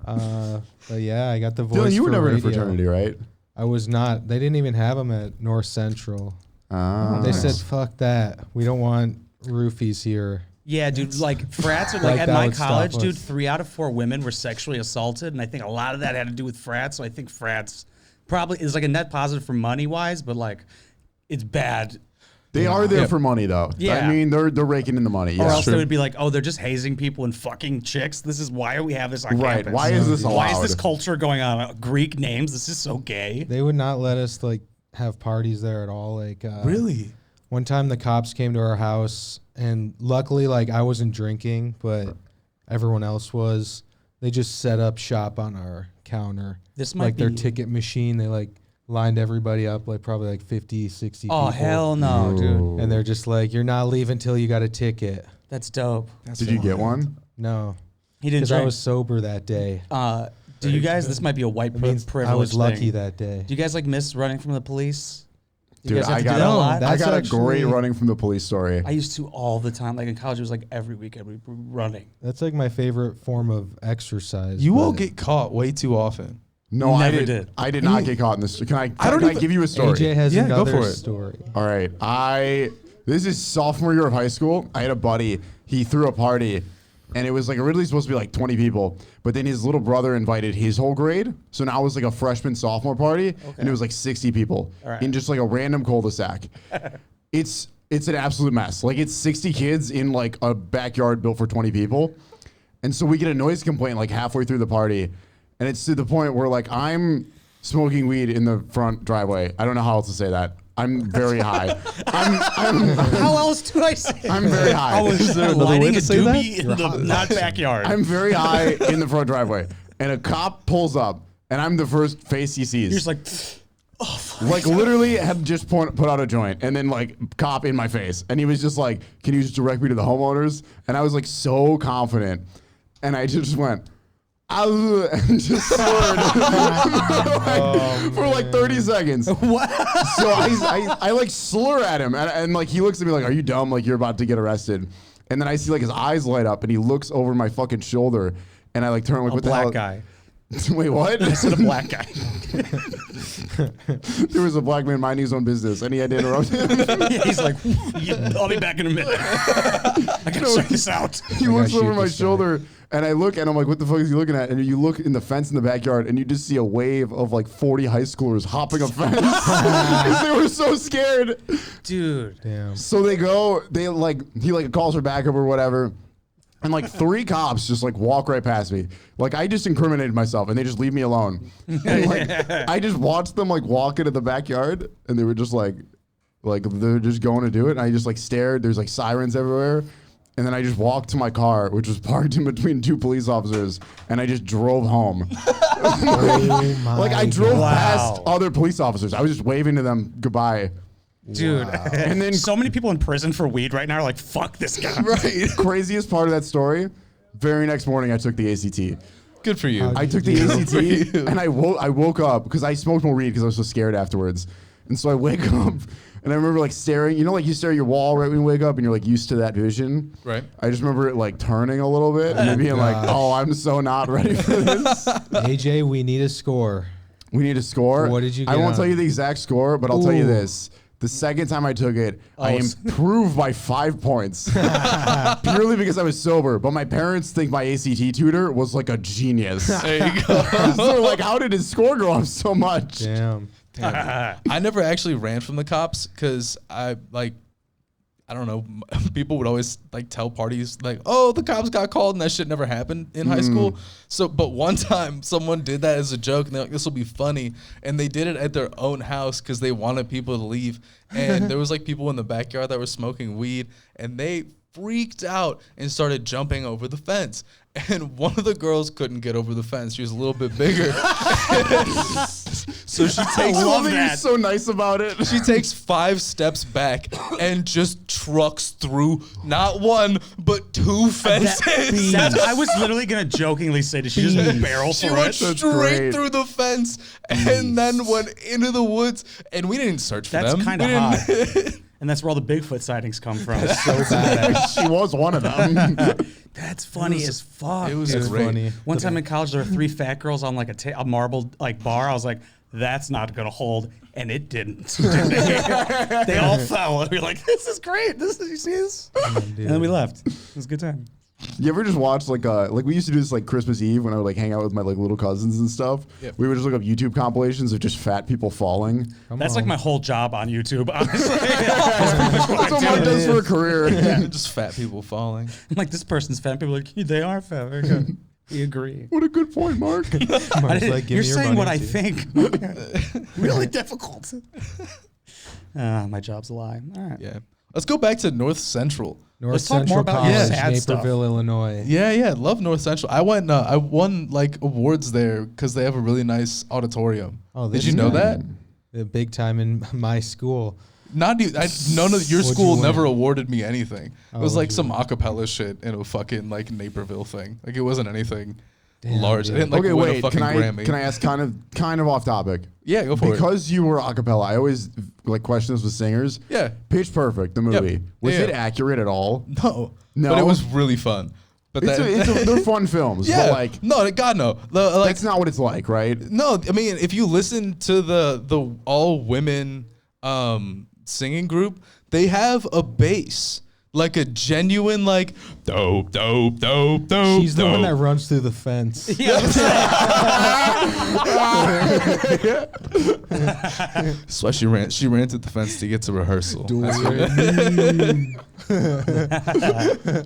But yeah, I got the voice Dylan, you were for never in a radio. fraternity, right? I was not. They didn't even have them at North Central. They Nice. said, fuck that. We don't want roofies here. Yeah, dude, like frats are like, Like at that my would stop college, dude, us. 3 out of 4 women were sexually assaulted, and I think a lot of that had to do with frats. So I think frats probably is like a net positive for money wise, but like it's bad. They are there Yeah. for money, though. Yeah. I mean, they're raking in the money. Or Yeah. else true. they would be like, oh, they're just hazing people and fucking chicks. This is why we have this on Right. campus. Why is this allowed? Why is this culture going on? Greek names. This is so gay. They would not let us like have parties there at all. Like Really? one time the cops came to our house, and luckily like I wasn't drinking, but everyone else was. They just set up shop on our counter. This might like their be- ticket machine. They like lined everybody up, like probably like 50, 60 Oh people. hell no, dude. And they're just like, you're not leaving till you got a ticket. That's dope. Did you get one? No, He didn't because I drink. was sober that day. Do you guys? This might be a white It means privilege I was lucky thing. that day. Do you guys like miss running from the police? Do you Dude, guys have I to got, do that a lot? I That's got a great actually- running from the police story. I used to all the time. Like in college, it was like every weekend we were running. That's like my favorite form of exercise. You will but get caught way too often. No, Never I did. I did not get caught in this. Can I don't can I even- give you a story? AJ has Yeah, go another for it. story. All right. This is sophomore year of high school. I had a buddy. He threw a party, and it was like originally supposed to be like 20 people, but then his little brother invited his whole grade. So now it was like a freshman sophomore party, and it was like 60 people All right. in just like a random cul-de-sac. It's an absolute mess. Like it's 60 kids in like a backyard built for 20 people. And so we get a noise complaint like halfway through the party, and it's to the point where like I'm smoking weed in the front driveway. I don't know how else to say that. I'm very high. How else do I say? I'm very high. I was Is there another lighting way a to say that? doobie in the not backyard. I'm very high in the front driveway, and a cop pulls up, and I'm the first face he sees. You're just like, like literally had just put out a joint, and then like cop in my face, and he was just like, "Can you just direct me to the homeowners?" And I was like so confident, and I just went. And just slurred for like 30 seconds. what? So I like slur at him, and like he looks at me like, "Are you dumb? Like you're about to get arrested." And then I see like his eyes light up, and he looks over my fucking shoulder, and I like turn like, A "What the hell?" black guy. Wait, what? I said a black guy. There was a black man minding his own business, and he had to interrupt him. He's like, I'll be back in a minute. I gotta check this out. He looks shoot over my this guy. shoulder, and I look, and I'm like, "What the fuck is he looking at?" And you look in the fence in the backyard, and you just see a wave of like 40 high schoolers hopping a fence because they were so scared. Dude. Damn. So he like calls her back up or whatever. And like 3 cops just like walk right past me. Like I just incriminated myself, and they just leave me alone. And like I just watched them like walk into the backyard, and they were just like they're just going to do it. And I just like stared. There's like sirens everywhere. And then I just walked to my car, which was parked in between 2 police officers, and I just drove home. Oh my Like I drove Wow. past other police officers. I was just waving to them goodbye. Dude. And then So many people in prison for weed right now are like, fuck this guy. Right. craziest part of that story, very next morning I took the ACT. Good for you. I took the ACT and I woke up because I smoked more weed because I was so scared afterwards. And so I wake up and I remember like staring, like you stare at your wall right when you wake up and you're like used to that vision. Right. I just remember it like turning a little bit and then being like, oh, I'm so not ready for this. AJ, we need a score. We need a score. What did you I get won't on tell it? you the exact score, but I'll tell you Ooh. this. The second time I took it, I Oh, improved by 5 points. Purely because I was sober. But my parents think my ACT tutor was like a genius. There you go. So like, how did his score go up so much? Damn. I never actually ran from the cops because I don't know. People would always like tell parties like, "Oh, the cops got called," and that shit never happened in high school. So, but one time someone did that as a joke, and they're like, "This will be funny," and they did it at their own house because they wanted people to leave. And there was like people in the backyard that were smoking weed, and they freaked out and started jumping over the fence. And one of the girls couldn't get over the fence. She was a little bit bigger. So she I takes love that that. you're so nice about it. she takes 5 steps back and just trucks through not one but 2 fences. I was literally gonna jokingly say, did she just barrel She through went it? straight great. through the fence and then went into the woods. And we didn't search for That's them. kind of We didn't- hot. And that's where all the Bigfoot sightings come from. So bad. She was one of them. That's funny as fuck. It was dude. great. funny. One time in college, there were 3 fat girls on like a marble like bar. I was like, that's not gonna hold, and it didn't. They all fell. And we were like, this is great. You see this? And then we left. It was a good time. You ever just watch like we used to do this like Christmas Eve when I would like hang out with my like little cousins and stuff. Yep. We would just look up YouTube compilations of just fat people falling. That's like my whole job on YouTube, honestly. That's what Mark does for a career. Just fat people falling. I'm like, this person's fat. People are like, they are fat. Very good. We agree. What a good point, Mark. Mark's like, give You're me your saying money, what I too. think. Really difficult. My job's a lie. All right. Yeah. Let's go back to North Central. North Let's talk more Central about College, your sad stuff. Naperville, Illinois. Yeah. Love North Central. I won like awards there because they have a really nice auditorium. Oh, Did this you know guy. that? The big time in my school. None of your What'd you school win? never awarded me anything. It was Oh, like you some acapella shit in a fucking like Naperville thing. Like it wasn't anything large. I didn't like Okay, win a wait. fucking Grammy. Can I ask kind of off topic? Yeah, go for it. Because you were a cappella, I always like question this with singers. Yeah. Pitch Perfect, the movie. Was Yeah. it accurate at all? No. No? But it was really fun. But They're fun films. yeah. But like, no, God no. Like that's not what it's like, right? no, I mean if you listen to the all women singing group, they have a bass. Like a genuine like dope. She's the one that runs through the fence. That's why she ran through the fence to get to rehearsal.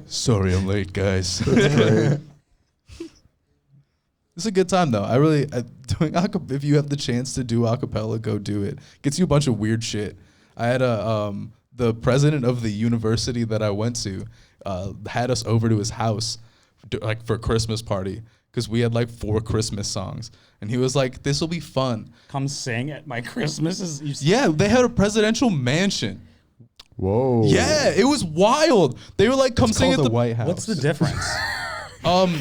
Sorry I'm late, guys. It's a good time though. I really doing if you have the chance to do acapella, go do it. Gets you a bunch of weird shit. I had the president of the university that I went to had us over to his house like for a Christmas party because we had like 4 Christmas songs, and he was like, "This will be fun. Come sing at my Christmases." Yeah, they had a presidential mansion. Whoa. Yeah, it was wild. They were like, "Come It's sing called at the the White House. What's the difference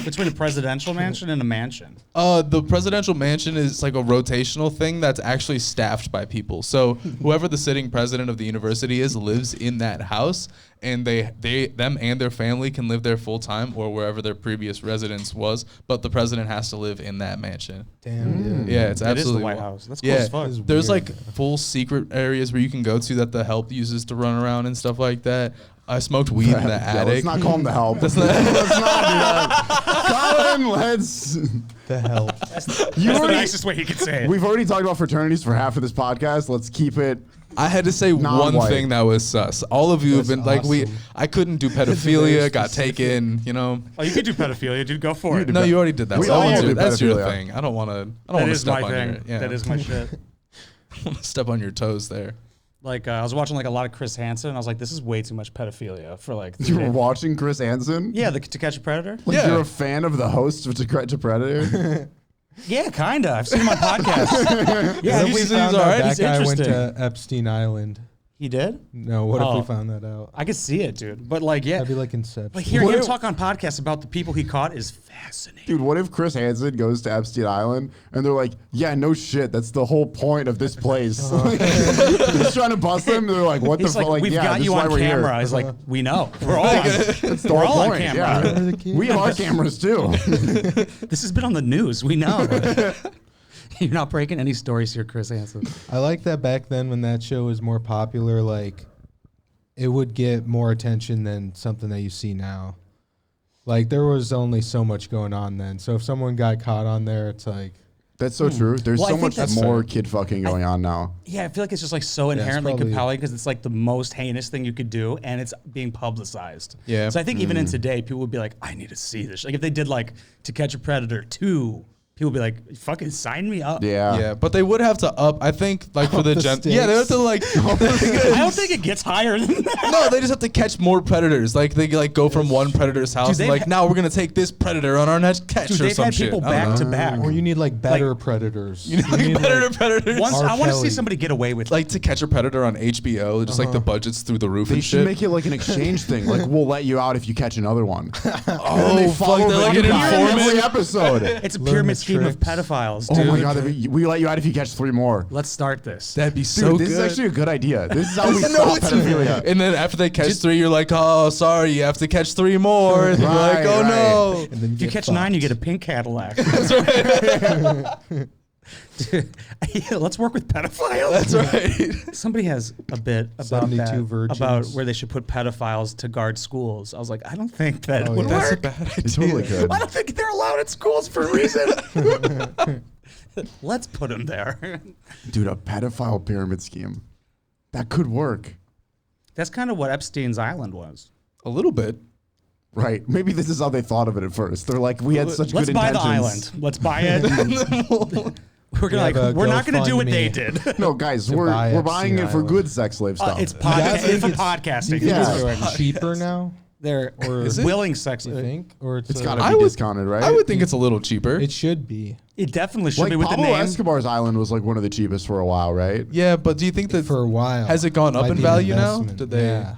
between a presidential mansion and a mansion? The presidential mansion is like a rotational thing that's actually staffed by people. So whoever the sitting president of the university is lives in that house, and them and their family can live there full time or wherever their previous residence was. But the president has to live in that mansion. Damn, dude. Yeah, it's It is absolutely the White wild. House. That's cool Yeah, as fuck. It's there's weird. like full secret areas where you can go to that the help uses to run around and stuff like that. I smoked weed in the Yeah, attic. let's not call him the help. Let's not do that. Colin, let's. The help. That's the nicest way you could say it. We've already talked about fraternities for half of this podcast. Let's keep it. I had to say one Non-white. thing that was sus. All of you have That's been like awesome. I couldn't do very pedophilia, got specific. taken, you know. Oh, you could do pedophilia, dude. Go for it. did No, you already did that. We So all that's did your, that's your pedophilia. thing. I don't want to That is step my on thing. your yeah. That is my shit. I want to step on your toes there. Like I was watching like a lot of Chris Hansen, and I was like, this is way too much pedophilia for like. You were watching Chris Hansen? Yeah, To Catch a Predator. Like Yeah. you're a fan of the host of To Predator? Yeah, kinda. I've seen him on podcasts. Yeah, What if he's, we he's found all out right. that He's guy went interesting. to Epstein Island? He did. No, what if Oh. we found that out? I could see it, dude. But like, yeah, That'd be like Inception. like hearing What him if- talk on podcasts about the people he caught is fascinating. Dude, what if Chris Hansen goes to Epstein Island and they're like, yeah, no shit, that's the whole point of this place. Just trying to bust them. They're like, what He's the like, fuck? Like, we've yeah, got this you is why on we're camera. here. He's like, we know. We're all on, That's the we're whole all on point. camera. Yeah. Remember the kid? We have our cameras too. This has been on the news. We know. You're not breaking any stories here, Chris Hansen. I like that back then when that show was more popular, like it would get more attention than something that you see now. Like there was only so much going on then. So if someone got caught on there, it's like That's so true. There's Well, I so think much that's more fair. kid fucking going on now. Yeah, I feel like it's just like so it's inherently probably- compelling because it's like the most heinous thing you could do, and it's being publicized. Yeah. So I think even in today, people would be like, "I need to see this." Like if they did like To Catch a Predator 2, people would be like, "Fucking sign me up." Yeah. Yeah, but they would have to up. I think like for the the gen. stakes. Yeah, they have to like. I don't think it gets higher than that. No, they just have to catch more predators. Like they like go from one predator's house and they've like ha- now we're gonna take this predator on our next catch Dude, or they've some had shit. people I don't back to know. back. or you need like better predators. You need like better predators. Once R. I want to see Kelly. somebody get away with Like To Catch a Predator on HBO, just like the budget's through the roof They and should shit. make it like an exchange thing. Like, we'll let you out if you catch another one. oh, They fuck, follow they're like the an guy in every informant. episode. It's a Learn pyramid the scheme of tricks. pedophiles, Oh dude. my god, we let you out if you catch 3 more. Let's start this. That'd be Dude, so this good. is actually a good idea. This is how we No, stop it's- pedophilia. And then after they catch 3, you're like, oh, sorry, you have to catch 3 more. And you're like, Right, oh right. no. And then If you get catch fucked. 9, you get a pink Cadillac. Dude, let's work with pedophiles. That's right. Somebody has a bit about 72 that, virgins. about where they should put pedophiles to guard schools. I was like, I don't think that Oh, would yeah. That's a work. bad idea. It totally could. I don't think they're allowed at schools for a reason. Let's put them there. Dude, a pedophile pyramid scheme. That could work. That's kind of what Epstein's Island was. A little bit. Right. Maybe this is how they thought of it at first. They're like, we had such Let's good buy the intentions. island. Let's buy it. We're gonna have a we're not gonna do what GoFundMe. they did. No, guys, To we're buy buying Epstein it for Island. good sex slave stuff. It's Yeah, I think for it's- podcasting. Yeah. It's cheaper now. They're Or Is it? willing sex. You think? Or it's It's uh, gotta I be would- discounted, right? I would think it's a little cheaper. It should be It definitely should like be with Pablo the name. Escobar's island was like one of the cheapest for a while, right? Yeah, but do you think that for a while. has it gone up Might in be an value now? investment. Did they? Yeah.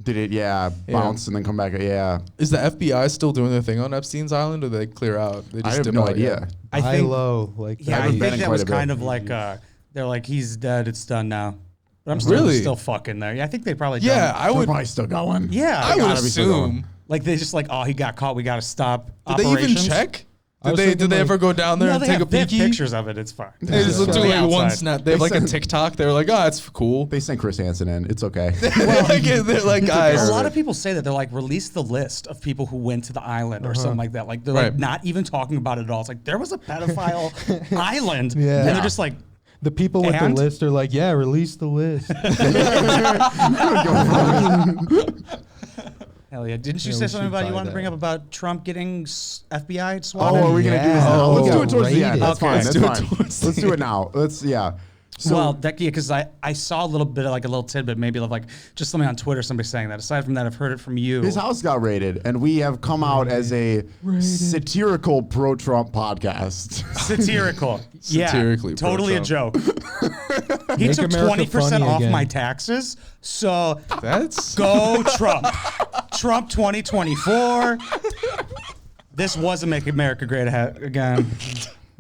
Did it? Yeah, bounce and then come back. Yeah. Is the FBI still doing their thing on Epstein's Island, or they clear out? They I have dip no out idea. yet? I High think, low, like yeah, I haven't been think in that quite was a bit. kind of like they're like he's dead, it's done now. But I'm Really? still fucking there. Yeah, I think they probably Yeah, done. I would. Probably still going. Yeah, I would gotta be still going. assume. like they just like, oh, he got caught. We got to stop. Did they even operations. check? I was Did thinking, they like- ever go down there No, and they take a have, they have peeky? pictures of it. It's fine. They just From do the like one outside. snap. They have like a TikTok. They're like, oh, that's cool. They sent Chris Hansen in. It's okay. They're like, guys. A lot of people say that they're like release the list of people who went to the island or something like that. Like they're like Right. not even talking about it at all. It's like there was a pedophile island, Yeah. and they're just like, the people with And? the list are like, yeah, release the list. hell yeah! Didn't you Yeah, say we something should about you buy wanted to bring that. up about Trump getting FBI Oh, swatted? are we gonna do this Yeah. now? Let's do Oh, it towards the end. rated. That's Okay. fine. Let's That's do it fine. towards Let's the do it now. Yeah. So, Well, because I saw a little bit of like a little tidbit, maybe of like just something on Twitter, somebody saying that. Aside from that, I've heard it from you. his house got raided, and we have come out as a satirical pro-Trump podcast. Satirical. Yeah. Satirically Totally a pro-Trump. joke. He Make took America 20% funny off again. my taxes. So That's go Trump. Trump 2024. This wasn't Make America Great again.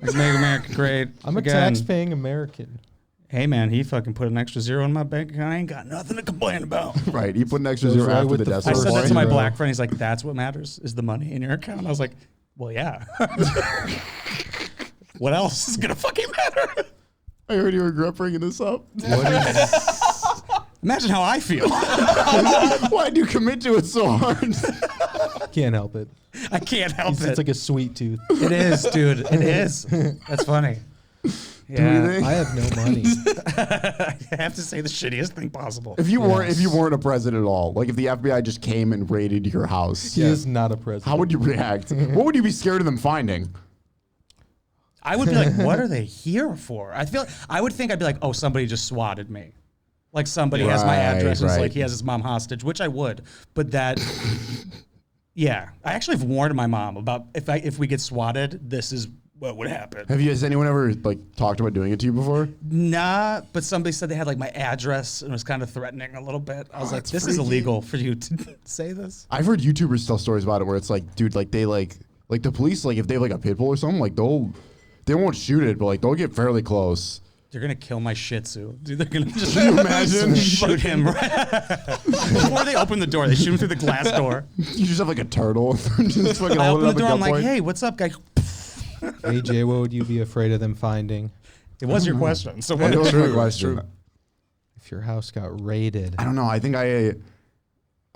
Make America Great I'm a again. tax-paying American. Hey, man, he fucking put an extra zero in my bank account. I ain't got nothing to complain about. Right. You put an extra Goes zero right after with the the decimal I said first that to my zero. black friend. He's like, that's what matters is the money in your account. I was like, well, yeah. What else is going to fucking matter? I heard you regret bringing this up. Imagine how I feel. Why do you commit to it so hard? Can't help it. I can't help It's, it. it's like a sweet tooth. It is, dude. It is. That's funny. Yeah. think? I have no money. I have to say the shittiest thing possible. If you weren't a president at all, like if the FBI just came and raided your house, He is not a president. how would you react? What would you be scared of them finding? I would be like, what are they here for? I would think I'd be like, oh, somebody just swatted me. Like somebody has my Right, address and it's right. like he has his mom hostage, which I would. But that, yeah. I actually have warned my mom about if we get swatted, this is what would happen. Has anyone ever like talked about doing it to you before? Nah, but somebody said they had like my address and was kind of threatening a little bit. I was like, that's this is freaky. illegal for you to say this. I've heard YouTubers tell stories about it where it's like, dude, like they like the police, like if they have like a pit bull or something, like they won't shoot it, but like they'll get fairly close. They're gonna kill my Shih Tzu, dude. They're gonna just Can you imagine? shoot him before they open the door. They shoot him through the glass door. You just have like a turtle, just fucking I hold open it the up door. at I'm like, gunpoint. hey, what's up, guy? AJ, what would you be afraid of them finding It was your question. So That what? was my True, question. true. if your house got raided? I don't know. I think I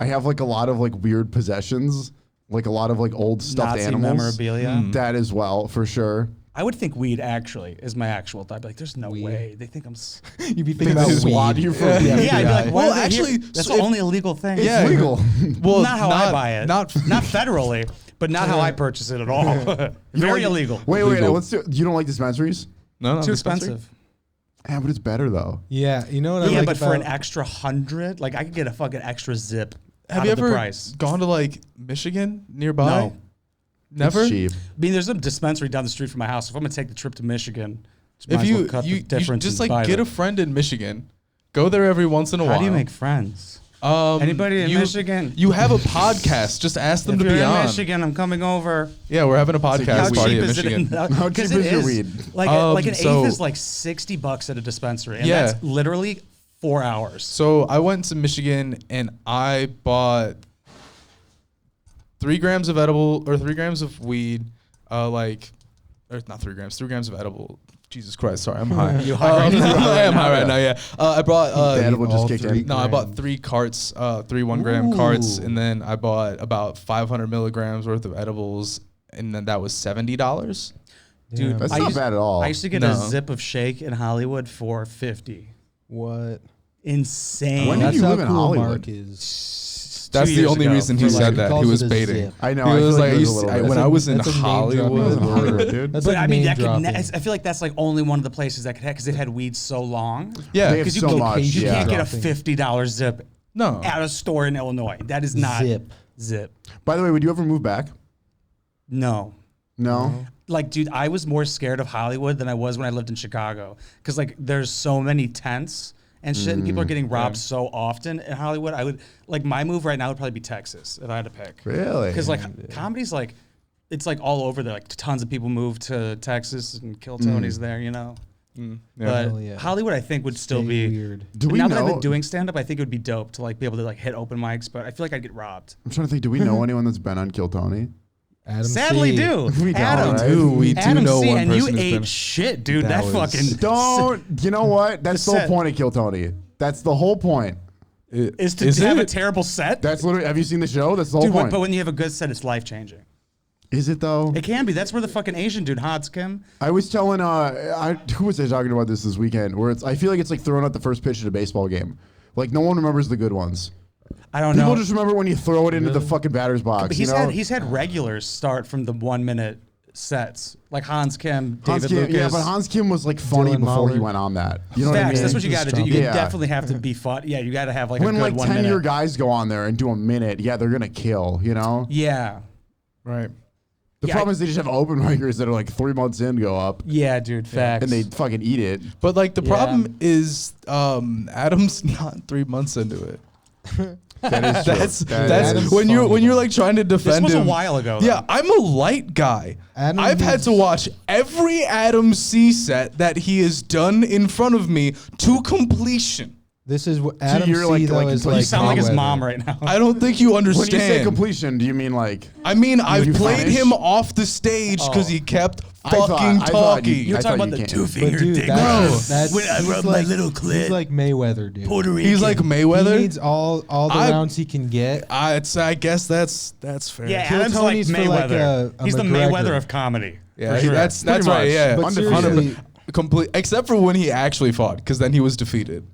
have like a lot of like weird possessions, like a lot of like old stuffed Nazi animals. memorabilia. That as well, for sure. I would think weed actually is my actual type. Like, there's no way they think I'm. You'd be They thinking about swat weed. you for Yeah, weed. Yeah, I'd be like, FBI. why Well, are they actually, here? that's so the if- only illegal thing. Yeah. It's legal. Well, not how I buy it. Not federally, but not how I purchase it at all. Very illegal. Wait, Legal. let's do. You don't like dispensaries? no, Too expensive. Yeah, but it's better though. Yeah, you know what I Yeah, like but about, for an extra 100, like I could get a fucking extra zip. Have out you of the ever price. gone to like Michigan nearby? No. Never. It's cheap. I mean, there's a dispensary down the street from my house. If I'm gonna take the trip to Michigan, If might as you well cut the you difference just and like buy get a them. friend in Michigan, go there every once in a while. How do you make friends? Anybody in Michigan? You have a podcast. Just ask them If to you're be in on. Michigan, I'm coming over. Yeah, we're having a How podcast How party cheap in is it? Michigan. How cheap 'cause is it your weed? Like an so- eighth is like $60 at a dispensary, and Yeah. that's literally 4 hours. So I went to Michigan and I bought 3 grams of 3 grams of weed, or not 3 grams, 3 grams of edible. Jesus Christ, sorry, I'm high. You high right now? I am high right now, yeah. I brought, The edible just all kicked three in. no, I bought 3 carts, 3 1-gram carts, Ooh. and then I bought about 500 milligrams worth of edibles, and then that was $70. Dude, That's I not used- bad at all. I used to get No. a zip of shake in Hollywood for $50. what? Insane. When did That's you how live in cool Hollywood? Mark is. That's 2 the years only ago. reason he For, said like- that. calls He it was a baiting. zip. I know. He I was feel like, there's I a used little to- bit. when I was in That's a name dropping. Hollywood. That's a word, dude. That's But like I mean, name I dropping. feel like that's like only one of the places that could have because they've had weed so long. Yeah, They have Because you, so can, much. you Yeah. can't get a Dropping. $50 zip no. at a store in Illinois. That is not Zip. By the way, would you ever move back? No. No. Like, dude, I was more scared of Hollywood than I was when I lived in Chicago. Because, like, there's so many tents. and shit, and people are getting robbed so often in Hollywood. I would like my move right now would probably be Texas if I had to pick. Really? Because like comedy's like it's like all over there. Like tons of people move to Texas and kill Tony's there, you know. But Hell yeah. Hollywood, I think, would still Stay be weird. Do we now that I've know? been doing stand up, I think it would be dope to like be able to like hit open mics. But I feel like I'd get robbed. I'm trying to think. Do we know anyone that's been on Kill Tony? Adam Sadly, C. do We don't, Adam, right? We do Adam know C, one and you person who's ate been- shit, dude. That That, was- fucking Don't. You know what? That's the whole set. point of Kill Tony. That's the whole point. is to Is have a it? terrible set. That's literally. Have you seen the show? That's the whole Dude, point. but when you have a good set, it's life changing. Is it though? It can be. That's where the fucking Asian dude, Hans Kim. I was telling who was I talking about this weekend? Where I feel like it's like throwing out the first pitch at a baseball game. Like no one remembers the good ones. I don't People know. just remember when you throw it into the fucking batter's box. But you know? he's had regulars start from the 1 minute sets, like Hans Kim, Hans David Kim, Lucas. yeah, but Hans Kim was like funny Dylan before he Mahler. went on that. You know what I Facts. mean? That's what you got to do. You Yeah. definitely have to be fun. Yeah, you got to have like when a good like 1 10-year minute. guys go on there and do a minute, yeah, they're gonna kill. You know. Yeah, Right. The Yeah, problem is they just have open micers that are like 3 months in go up yeah, dude. Facts. and they fucking eat it. But like the Yeah. problem is Adam's not 3 months into it. That is true. That's Adam's when you're funny, like trying to this defend was him. a while ago. Yeah, though. I'm a light guy. Adam I've had is- to watch every Adam C set that he has done in front of me to completion. This is what Adam you're C like- though like is you You like sound like his Mayweather. mom right now. I don't think you When you say understand. completion, do you mean like? I mean, I've you played finish? him off the stage because Oh. he kept I thought fucking talking. You're I talking thought about you the can't. But two-finger dude, dick. that's When I he's rub my like, little clit. He's like Mayweather, dude. Puerto Rican. He's like He Mayweather. needs all the I- rounds he can get. I guess that's fair. Yeah, Kill Adam's like Tony's for like Mayweather. a He's the McGregor. Mayweather of comedy. Yeah, for sure. that's Pretty right. much. Yeah, But 100%. seriously, complete. Except for when he actually fought, because then he was defeated.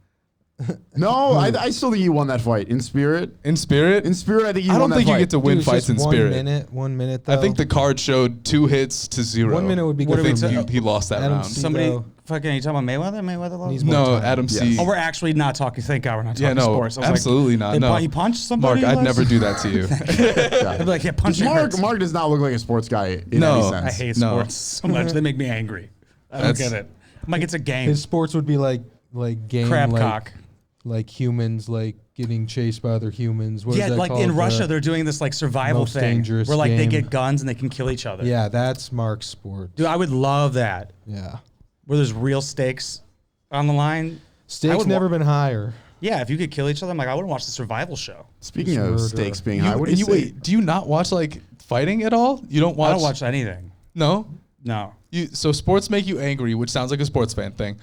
No, I still think you won that fight in spirit. In spirit, In spirit, I think you I won don't that think you fight. get to win dude, it's fights just in spirit. 1 minute though. I think the card showed 2 hits to 0. 1 minute would be I good. think for he lost that Adam round. C. Somebody though. fucking. Are you talking about Mayweather? Mayweather lost? Needs more No, time. Adam C. Yes. Oh, we're actually not talking. Thank God we're not Yeah, talking no, sports. I was absolutely like, not. They No. he punched somebody. Mark, I'd Les? never do that to you. I'd be like, yeah, punch Mark does not look like a sports guy in No. any I sense. hate No. sports so much. They make me angry. I don't That's- get it. I'm like, it's a game. His sports would be like game Crab like, cock. like humans like getting chased by other humans. What is Yeah, that like called? in The- Russia, they're doing this like survival most thing dangerous where like they game. get guns and they can kill each other. Yeah, that's Mark's sport. Dude, I would love that. Yeah, Where there's real stakes on the line. I stakes would never wa- been higher. Yeah, if you could kill each other, I'm like, I would watch the survival show. Speaking Just of murder. stakes being high, what do you say? wait? Do you not watch like fighting at all? You don't watch? I don't watch anything. No. No. So sports make you angry, which sounds like a sports fan thing,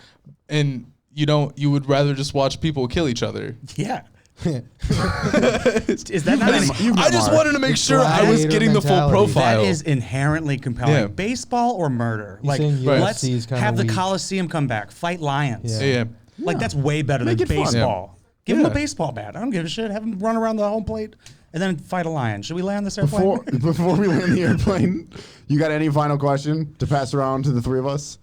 and you don't. You would rather just watch people kill each other. Yeah. Is that not You've I met just Mark. wanted to make It's sure I was gladiator getting the full mentality. profile. That is inherently compelling. Yeah. Baseball or murder? He's Like, saying let's UFC is kinda have the weak. Coliseum come back. Fight lions. Yeah. yeah. Like, that's way better Make than it fun. baseball. Give him a Yeah. baseball bat. I don't give a shit. Have him run around the home plate and then fight a lion. Should we land this airplane? Before we land the airplane, you got any final question to pass around to the three of us?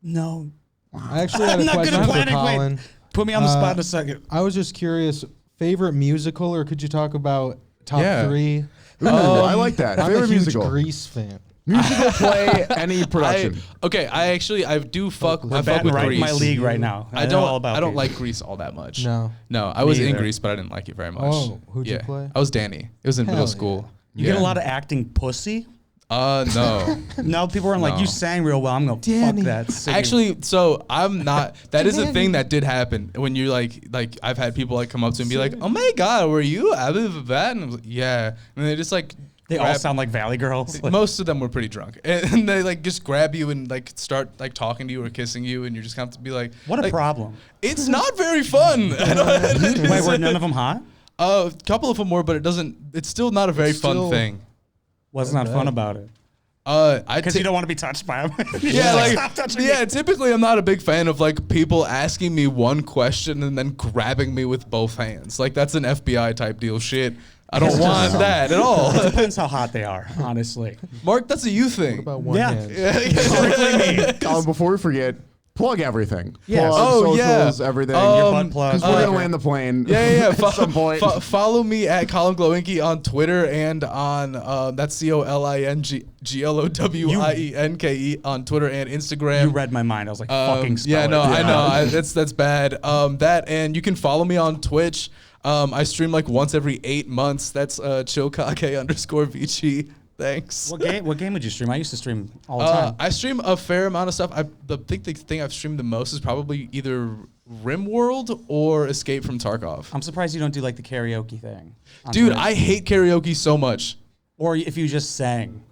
No. I actually had I'm a not good question at for planning. Colin. Wait, put me on the spot in a second. I was just curious, favorite musical, or could you talk about top Yeah. 3? Ooh, I like that. I'm a Favorite huge musical. Grease fan. Musical play, any production. I do fuck. I fuck Batting with right in Grease. my league right now. I know all don't. about I don't Grease. like Grease all that much. No. No, I was in either. Grease, but I didn't like it very much. Oh, who'd you play? I was Danny. It was in Hell middle yeah. school. You get a lot of acting pussy. No. No, people are like, No. you sang real well. I'm going to Danny. fuck that. singing." Actually, so I'm not. That is a thing that did happen when you're like I've had people like come up to me and be like, "Oh my God, were you Abby Vavat?" And I was like, "Yeah," and they just like they all grab- sound like Valley Girls. Like, Most of them were pretty drunk, and they like just grab you and like start like talking to you or kissing you, and you're just gonna have to be like, what a like, problem. It's not very fun. Wait, were none of them hot? A couple of them were, but it doesn't. It's still not a very It's fun still- thing. What's not fun about it? Because You don't want to be touched by them. Yeah, Stop touching me. yeah. Typically, I'm not a big fan of like people asking me one question and then grabbing me with both hands. Like that's an FBI type deal shit. I don't want that at all. It depends how hot they are, honestly. Mark, that's a you thing. What about one Yeah. hand? Strictly me. Colin, before we forget, Plug everything. Yes. Plug Oh, socials, yeah. everything. Your butt plug. Because we're gonna land the plane. Yeah. at some point. Follow me at Colin Glowienke on Twitter and on that's COLINGLOWIENKE on Twitter and Instagram. You read my mind. I was like, fucking spell Yeah, no, it. I know. That's bad. That and you can follow me on Twitch. I stream like once every 8 months. That's chillkake_VG. Thanks. What game would you stream? I used to stream all the time. I stream a fair amount of stuff. The thing I've streamed the most is probably either RimWorld or Escape from Tarkov. I'm surprised you don't do like the karaoke thing. on Dude, Twitch. I hate karaoke so much. Or if you just sang.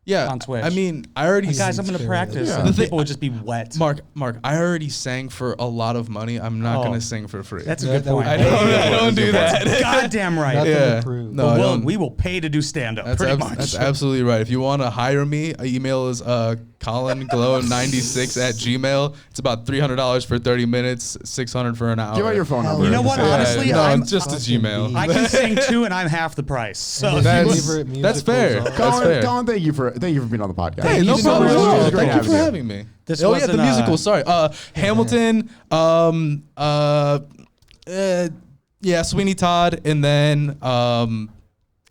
Yeah, On Twitch. I mean, I already Like, guys, I'm going to practice. Yeah. And The thing- people would just be wet. Mark, I already sang for a lot of money. I'm not Oh. gonna sing for free. That's a That- good that would point. be- I don't do that. Goddamn right. Nothing Yeah. to prove. No, But I don't. we will pay to do stand-up, pretty much. That's absolutely right. If you want to hire me, email is colinglow96@gmail. It's about $300 for 30 minutes, $600 for an hour. Give out your phone number. You know what? Yeah, Honestly, no, I'm just a Gmail. I can sing too, and I'm half the price. So And if you- favorite That's fair. musicals are- That's fair. Colin, thank you for being on the podcast. Hey, Thank no you so problem much. at all. It was great Thank you for having you. having me. This oh yeah, wasn't, the musical. Sorry, Hamilton. Yeah, Sweeney Todd, and then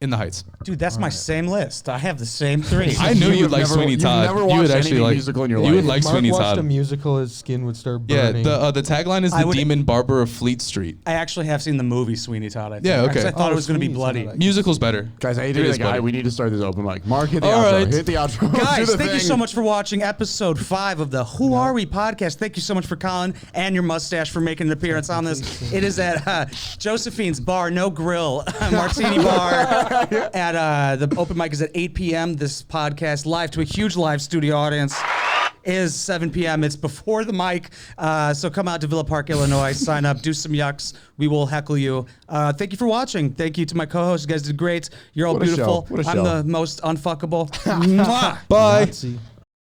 In the Heights. dude, that's my same list. I have the same three. I knew You you'd have like never- Sweeney you've Todd. never You watched would actually any like musical in your You life. would like Mark Sweeney watched Todd. a musical, his skin would start Yeah, burning. the tagline is I the would- demon barber of Fleet Street. I actually have seen the movie Sweeney Todd. I think. Yeah, okay. Because I thought Oh, it was going to be Sweeney's bloody. not like- Musical's better. Guys, I hate to It be is the guy. funny. We need to start this open mic. Mark, hit the All outro. right. Hit the outro. Do Guys, the thank you thing. so much for watching episode 5 of the Who Are We podcast. Thank you so much for Colin and your mustache for making an appearance on this. It is at Josephine's Bar, No Grill, Martini Bar. At the open mic is at 8 p.m. This podcast live to a huge live studio audience is 7 p.m. It's before the mic. So come out to Villa Park, Illinois. Sign up. Do some yucks. We will heckle you. Thank you for watching. Thank you to my co-hosts. You guys did great. You're all What a show. beautiful. What a I'm show. the most unfuckable. Mwah. Bye. Nazi.